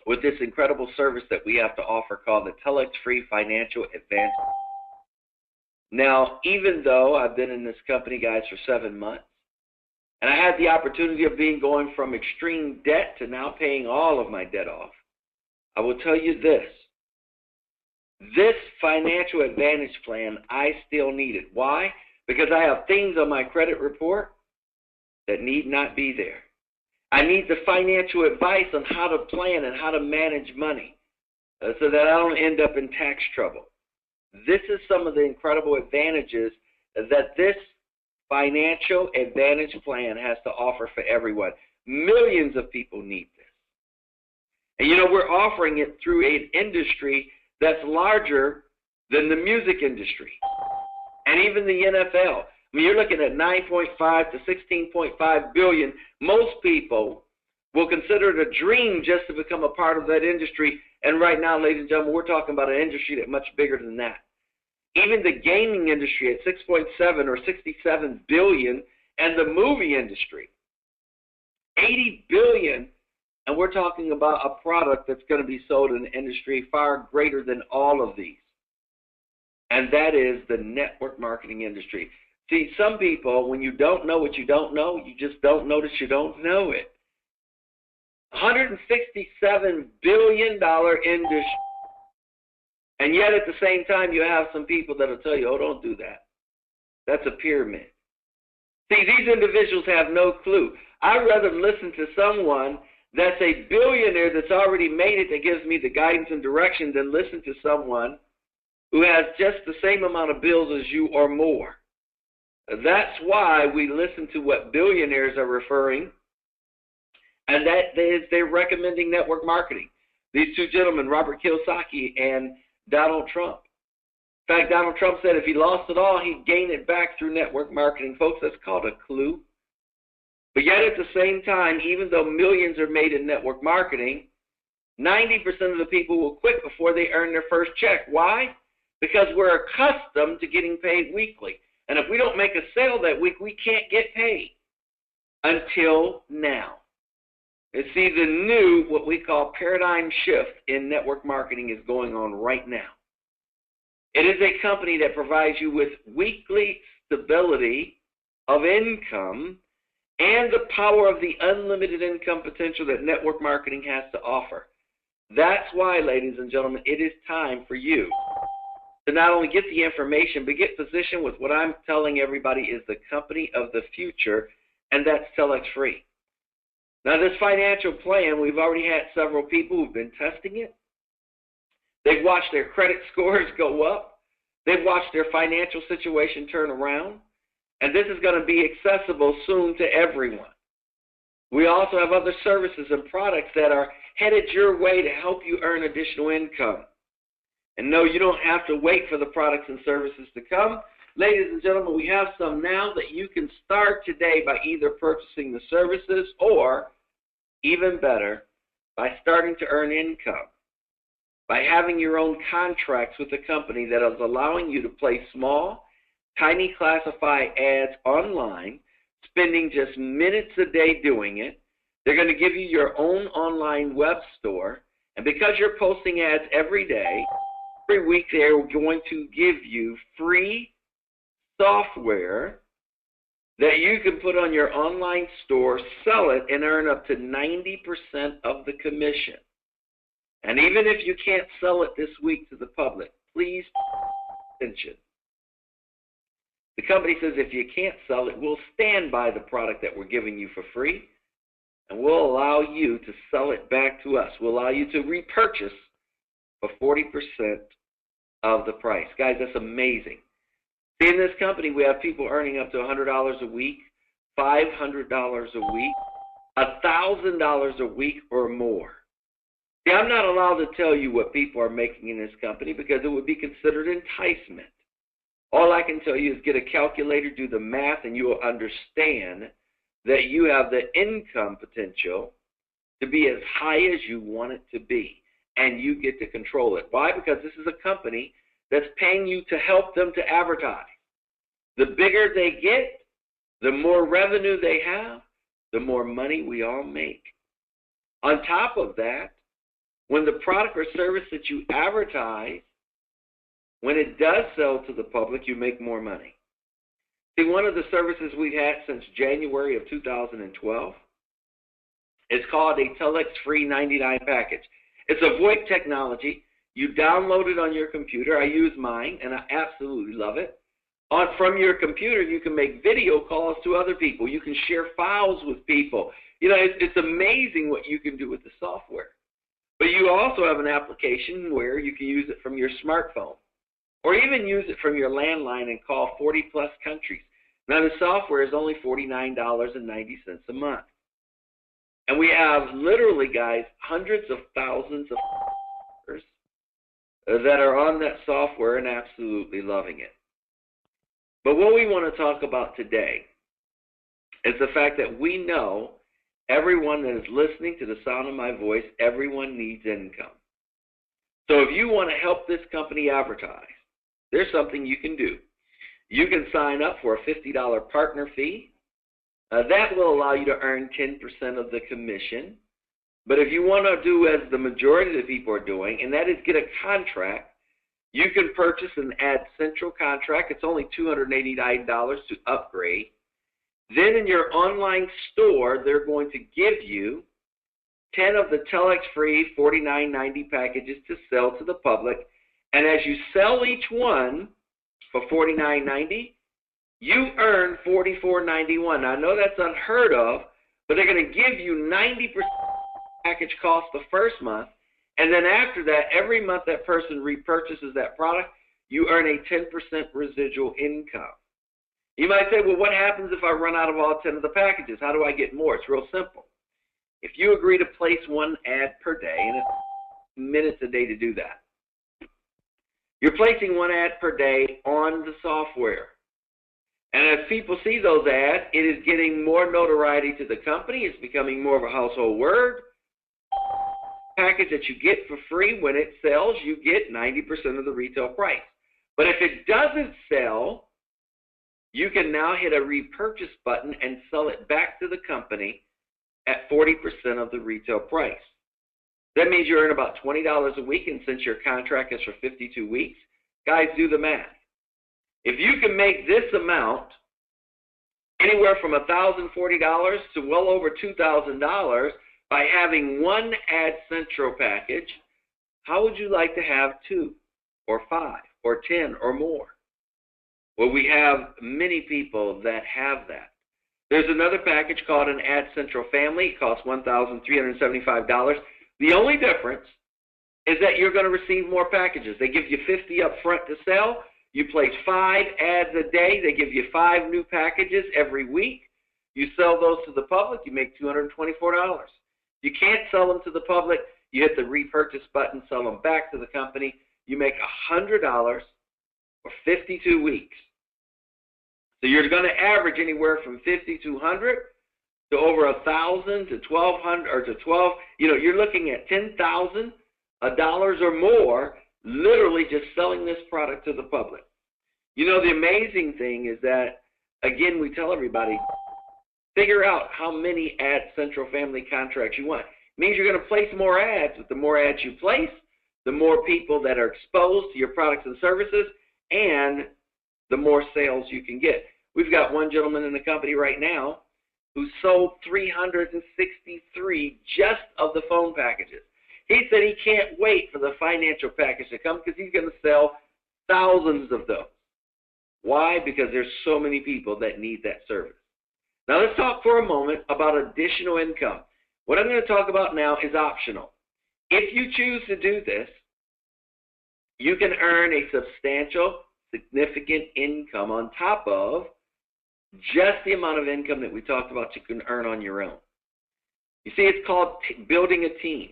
with this incredible service that we have to offer called the TelexFree Financial Advantage. Now, even though I've been in this company, guys, for 7 months, and I had the opportunity of going from extreme debt to now paying all of my debt off, I will tell you this. This financial advantage plan, I still need it. Why? Because I have things on my credit report that need not be there. I need the financial advice on how to plan and how to manage money so that I don't end up in tax trouble. This is some of the incredible advantages that this financial advantage plan has to offer for everyone. Millions of people need this. And you know, we're offering it through an industry that's larger than the music industry and even the NFL. I mean, you're looking at 9.5 to 16.5 billion. Most people will consider it a dream just to become a part of that industry. And right now, ladies and gentlemen, we're talking about an industry that's much bigger than that. Even the gaming industry at 6.7 or 67 billion, and the movie industry, 80 billion. And we're talking about a product that's going to be sold in an industry far greater than all of these. And that is the network marketing industry. See, some people, when you don't know what you don't know, you just don't notice you don't know it. $167 billion industry. And yet at the same time, you have some people that will tell you, oh, don't do that. That's a pyramid. See, these individuals have no clue. I'd rather listen to someone that's a billionaire that's already made it that gives me the guidance and direction than listen to someone who has just the same amount of bills as you or more. That's why we listen to what billionaires are referring, and that is they're recommending network marketing. These two gentlemen, Robert Kiyosaki and Donald Trump. In fact, Donald Trump said if he lost it all, he'd gain it back through network marketing. Folks, that's called a clue. But yet at the same time, even though millions are made in network marketing, 90% of the people will quit before they earn their first check. Why? Because we're accustomed to getting paid weekly. And if we don't make a sale that week, we can't get paid until now. And see, the new, what we call paradigm shift in network marketing is going on right now. It is a company that provides you with weekly stability of income and the power of the unlimited income potential that network marketing has to offer. That's why, ladies and gentlemen, it is time for you to not only get the information, but get positioned with what I'm telling everybody is the company of the future, and that's TelexFree. Now, this financial plan, we've already had several people who've been testing it. They've watched their credit scores go up. They've watched their financial situation turn around. And this is going to be accessible soon to everyone. We also have other services and products that are headed your way to help you earn additional income. And no, you don't have to wait for the products and services to come. Ladies and gentlemen, we have some now that you can start today by either purchasing the services or, even better, by starting to earn income. By having your own contracts with a company that is allowing you to place small, tiny classified ads online, spending just minutes a day doing it. They're going to give you your own online web store. And because you're posting ads every day, every week they're going to give you free software that you can put on your online store, sell it, and earn up to 90% of the commission. And even if you can't sell it this week to the public, please pay attention. The company says if you can't sell it, we'll stand by the product that we're giving you for free, and we'll allow you to sell it back to us. We'll allow you to repurchase for 40% of the price. Guys, that's amazing. See, in this company, we have people earning up to $100 a week, $500 a week, $1,000 a week or more. See, I'm not allowed to tell you what people are making in this company because it would be considered enticement. All I can tell you is get a calculator, do the math, and you will understand that you have the income potential to be as high as you want it to be, and you get to control it. Why? Because this is a company that's paying you to help them to advertise. The bigger they get, the more revenue they have, the more money we all make. On top of that, when the product or service that you advertise, when it does sell to the public, you make more money. See, one of the services we've had since January of 2012 is called a TelexFree 99 package. It's a VoIP technology. You download it on your computer. I use mine, and I absolutely love it. From your computer, you can make video calls to other people. You can share files with people. You know, it's amazing what you can do with the software. But you also have an application where you can use it from your smartphone or even use it from your landline and call 40-plus countries. Now, the software is only $49.90 a month. And we have literally, guys, hundreds of thousands of customers that are on that software and absolutely loving it. But what we want to talk about today is the fact that we know everyone that is listening to the sound of my voice, everyone needs income. So if you want to help this company advertise, there's something you can do. You can sign up for a $50 partner fee. That will allow you to earn 10% of the commission. But if you want to do as the majority of the people are doing, and that is get a contract, you can purchase an Ad Central contract. It's only $289 to upgrade. Then in your online store, they're going to give you 10 of the TelexFree $49.90 packages to sell to the public. And as you sell each one for $49.90, you earn $44.91. Now, I know that's unheard of, but they're going to give you 90% package cost the first month. And then after that, every month that person repurchases that product, you earn a 10% residual income. You might say, well, what happens if I run out of all 10 of the packages? How do I get more? It's real simple. If you agree to place one ad per day, and it's minutes a day to do that, you're placing one ad per day on the software. And as people see those ads, it is getting more notoriety to the company. It's becoming more of a household word. Package that you get for free, when it sells, you get 90% of the retail price. But if it doesn't sell, you can now hit a repurchase button and sell it back to the company at 40% of the retail price. That means you earn about $20 a week, and since your contract is for 52 weeks, guys, do the math. If you can make this amount, anywhere from $1,040 to well over $2,000 by having one Ad Central package, how would you like to have 2 or 5 or 10 or more? Well, we have many people that have that. There's another package called an Ad Central Family. It costs $1,375. The only difference is that you're going to receive more packages. They give you 50 up front to sell. You place 5 ads a day. They give you 5 new packages every week. You sell those to the public. You make $224. You can't sell them to the public. You hit the repurchase button, sell them back to the company. You make $100 for 52 weeks. So you're going to average anywhere from $5,200 to over $1,000 to $1,200 or to $12. You know, you're looking at $10,000 or more, literally just selling this product to the public. You know, the amazing thing is that, again, we tell everybody, figure out how many Ad Central Family contracts you want. It means you're going to place more ads. But the more ads you place, the more people that are exposed to your products and services, and the more sales you can get. We've got one gentleman in the company right now who sold 363 just of the phone packages. He said he can't wait for the financial package to come because he's going to sell thousands of those. Why? Because there's so many people that need that service. Now let's talk for a moment about additional income. What I'm going to talk about now is optional. If you choose to do this, you can earn a substantial, significant income on top of just the amount of income that we talked about you can earn on your own. You see, it's called building a team.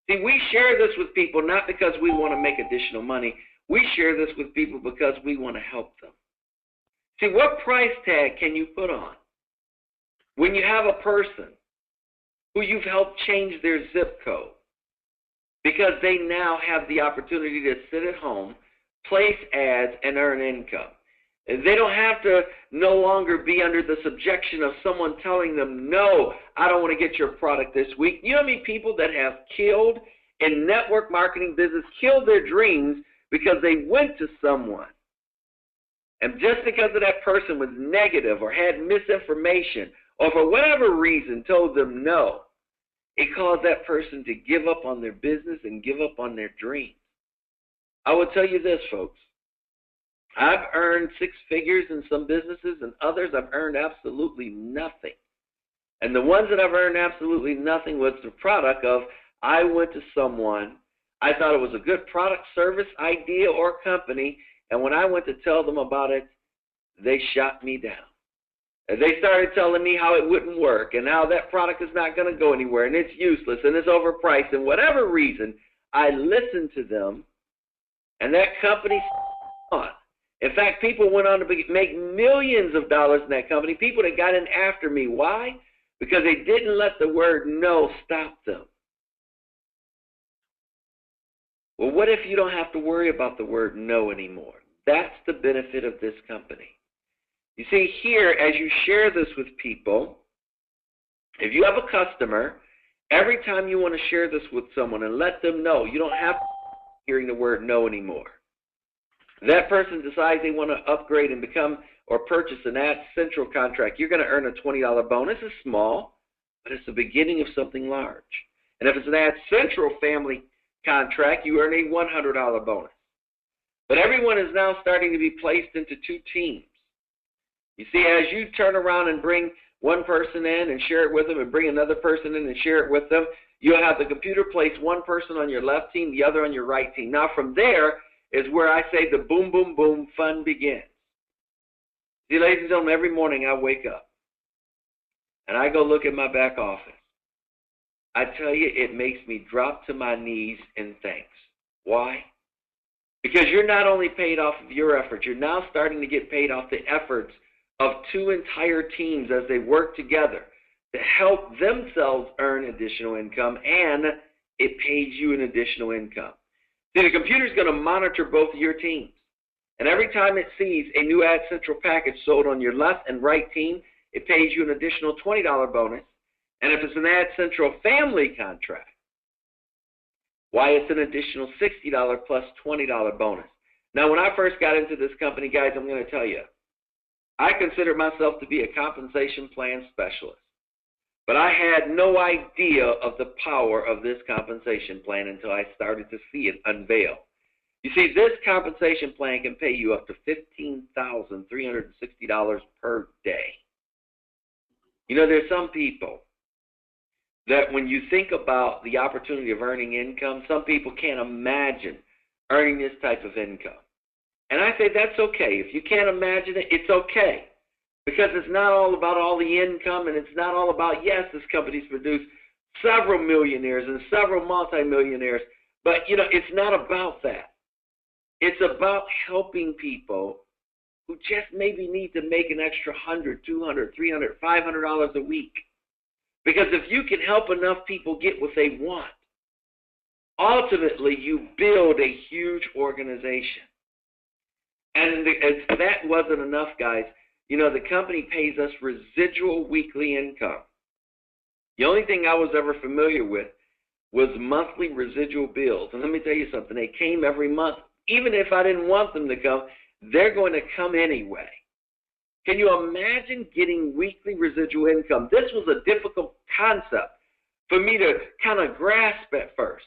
See, we share this with people not because we want to make additional money. We share this with people because we want to help them. See, what price tag can you put on when you have a person who you've helped change their zip code because they now have the opportunity to sit at home, place ads, and earn income? They don't have to no longer be under the subjection of someone telling them, no, I don't want to get your product this week. You know how many people that have killed in network marketing business killed their dreams because they went to someone. And just because of that person was negative or had misinformation or for whatever reason told them no, it caused that person to give up on their business and give up on their dreams. I will tell you this, folks. I've earned six figures in some businesses, and others I've earned absolutely nothing. And the ones that I've earned absolutely nothing was the product of I went to someone, I thought it was a good product, service, idea, or company, and when I went to tell them about it, they shot me down. And they started telling me how it wouldn't work and how that product is not going to go anywhere and it's useless and it's overpriced. And whatever reason, I listened to them, and that company on. In fact, people went on to make millions of dollars in that company, people that got in after me. Why? Because they didn't let the word no stop them. Well, what if you don't have to worry about the word no anymore? That's the benefit of this company. You see, here, as you share this with people, if you have a customer, every time you want to share this with someone and let them know, you don't have to hearing the word no anymore. That person decides they want to upgrade and become or purchase an Ad Central contract, you're going to earn a $20 bonus. It's small, but it's the beginning of something large. And if it's an Ad Central family contract, you earn a $100 bonus. But everyone is now starting to be placed into two teams. You see, as you turn around and bring one person in and share it with them and bring another person in and share it with them, you'll have the computer place one person on your left team, the other on your right team. Now from there is where I say the boom, boom, boom fun begins. See, ladies and gentlemen, every morning I wake up and I go look at my back office. I tell you, it makes me drop to my knees in thanks. Why? Because you're not only paid off of your efforts, you're now starting to get paid off the efforts of two entire teams as they work together to help themselves earn additional income, and it pays you an additional income. See, the computer's going to monitor both of your teams. And every time it sees a new Ad Central package sold on your left and right team, it pays you an additional $20 bonus. And if it's an Ad Central family contract, why, it's an additional $60 plus $20 bonus. Now, when I first got into this company, guys, I'm going to tell you, I consider myself to be a compensation plan specialist. But I had no idea of the power of this compensation plan until I started to see it unveiled. You see, this compensation plan can pay you up to $15,360 per day. You know, there's some people that when you think about the opportunity of earning income, some people can't imagine earning this type of income. And I say that's okay. If you can't imagine it, it's okay. Because it's not all about all the income, and it's not all about, yes, this company's produced several millionaires and several multimillionaires, but, you know, it's not about that. It's about helping people who just maybe need to make an extra $100, $200, $300, $500 a week. Because if you can help enough people get what they want, ultimately you build a huge organization. And if that wasn't enough, guys, you know, the company pays us residual weekly income. The only thing I was ever familiar with was monthly residual bills. And let me tell you something, they came every month. Even if I didn't want them to come, they're going to come anyway. Can you imagine getting weekly residual income? This was a difficult concept for me to kind of grasp at first.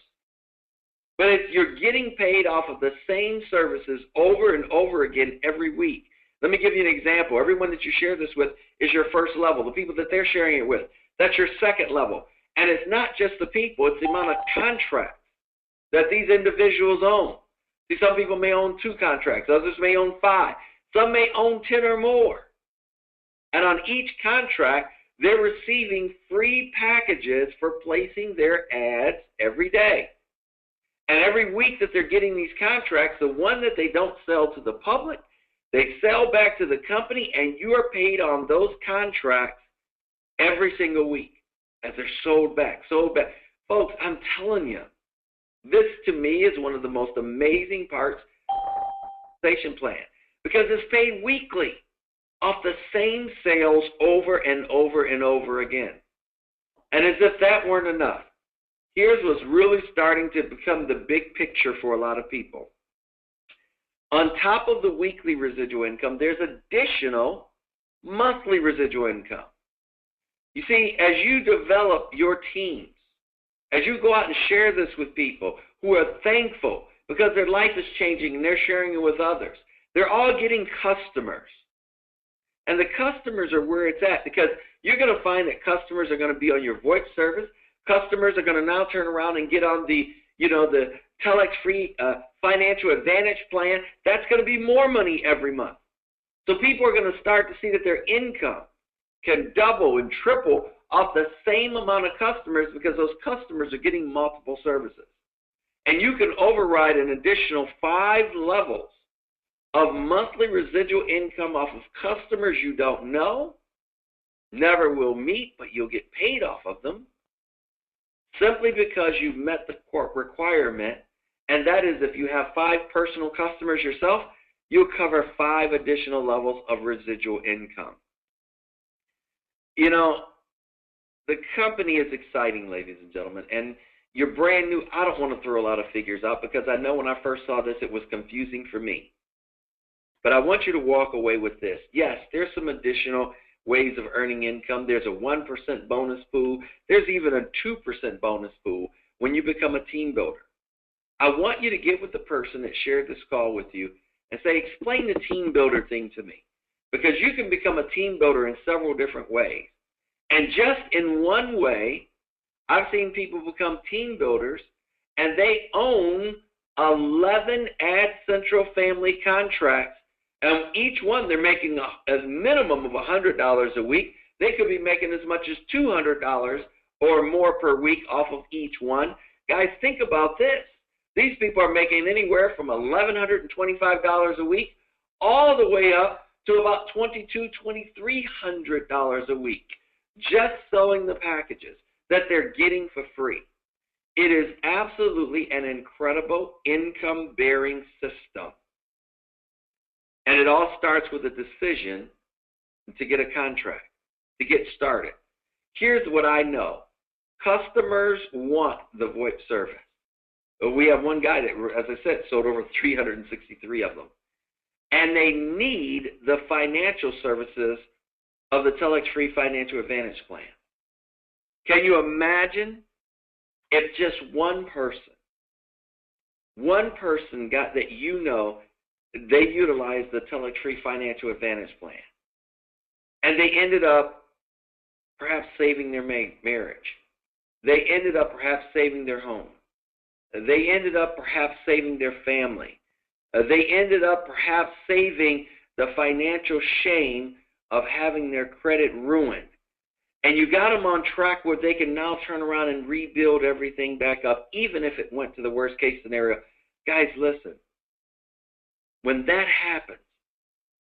But you're getting paid off of the same services over and over again every week. Let me give you an example. Everyone that you share this with is your first level. The people that they're sharing it with, that's your second level. And it's not just the people, it's the amount of contracts that these individuals own. See, some people may own 2 contracts. Others may own 5. Some may own 10 or more. And on each contract, they're receiving free packages for placing their ads every day. And every week that they're getting these contracts, the one that they don't sell to the public, they sell back to the company, and you are paid on those contracts every single week as they're sold back, sold back. Folks, I'm telling you, this to me is one of the most amazing parts of the compensation plan because it's paid weekly off the same sales over and over and over again. And as if that weren't enough, here's what's really starting to become the big picture for a lot of people. On top of the weekly residual income, there's additional monthly residual income. You see, as you develop your teams, as you go out and share this with people who are thankful because their life is changing and they're sharing it with others, they're all getting customers. And the customers are where it's at, because you're going to find that customers are going to be on your VoIP service. Customers are going to now turn around and get on the TelexFree Financial Advantage plan. That's going to be more money every month. So people are going to start to see that their income can double and triple off the same amount of customers, because those customers are getting multiple services. And you can override an additional 5 levels of monthly residual income off of customers you don't know, never will meet, but you'll get paid off of them, simply because you've met the requirement, and that is if you have 5 personal customers yourself, you'll cover 5 additional levels of residual income. You know, the company is exciting, ladies and gentlemen, and you're brand new. I don't want to throw a lot of figures out, because I know when I first saw this, it was confusing for me. But I want you to walk away with this. Yes, there's some additional ways of earning income. There's a 1% bonus pool. There's even a 2% bonus pool when you become a team builder. I want you to get with the person that shared this call with you and say, explain the team builder thing to me. Because you can become a team builder in several different ways. And just in one way, I've seen people become team builders and they own 11 Ad Central family contracts. And each one, they're making a minimum of $100 a week. They could be making as much as $200 or more per week off of each one. Guys, think about this. These people are making anywhere from $1,125 a week all the way up to about $2,200, $2,300 a week, just selling the packages that they're getting for free. It is absolutely an incredible income-bearing system. And it all starts with a decision to get a contract, to get started. Here's what I know. Customers want the VoIP service. We have one guy that, as I said, sold over 363 of them. And they need the financial services of the TelexFree Financial Advantage plan. Can you imagine if just one person got that, you know, they utilized the TelexFree Financial Advantage plan, and they ended up perhaps saving their marriage. They ended up perhaps saving their home. They ended up perhaps saving their family. They ended up perhaps saving the financial shame of having their credit ruined. And you got them on track where they can now turn around and rebuild everything back up, even if it went to the worst case scenario. Guys, listen. When that happens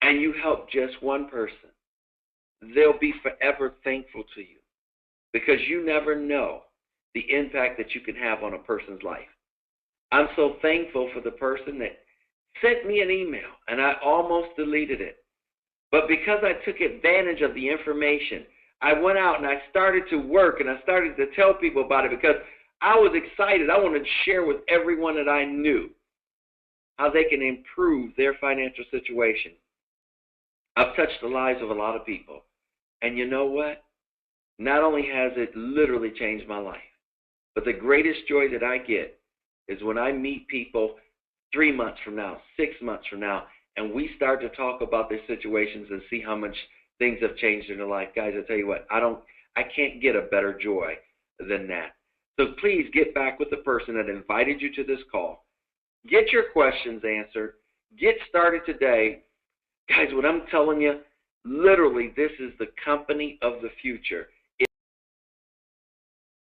and you help just one person, they'll be forever thankful to you, because you never know the impact that you can have on a person's life. I'm so thankful for the person that sent me an email, and I almost deleted it. But because I took advantage of the information, I went out and I started to work, and I started to tell people about it because I was excited. I wanted to share with everyone that I knew how they can improve their financial situation. I've touched the lives of a lot of people. And you know what? Not only has it literally changed my life, but the greatest joy that I get is when I meet people 3 months from now, 6 months from now, and we start to talk about their situations and see how much things have changed in their life. Guys, I tell you what, I can't get a better joy than that. So please get back with the person that invited you to this call. Get your questions answered. Get started today. Guys, what I'm telling you, literally, this is the company of the future.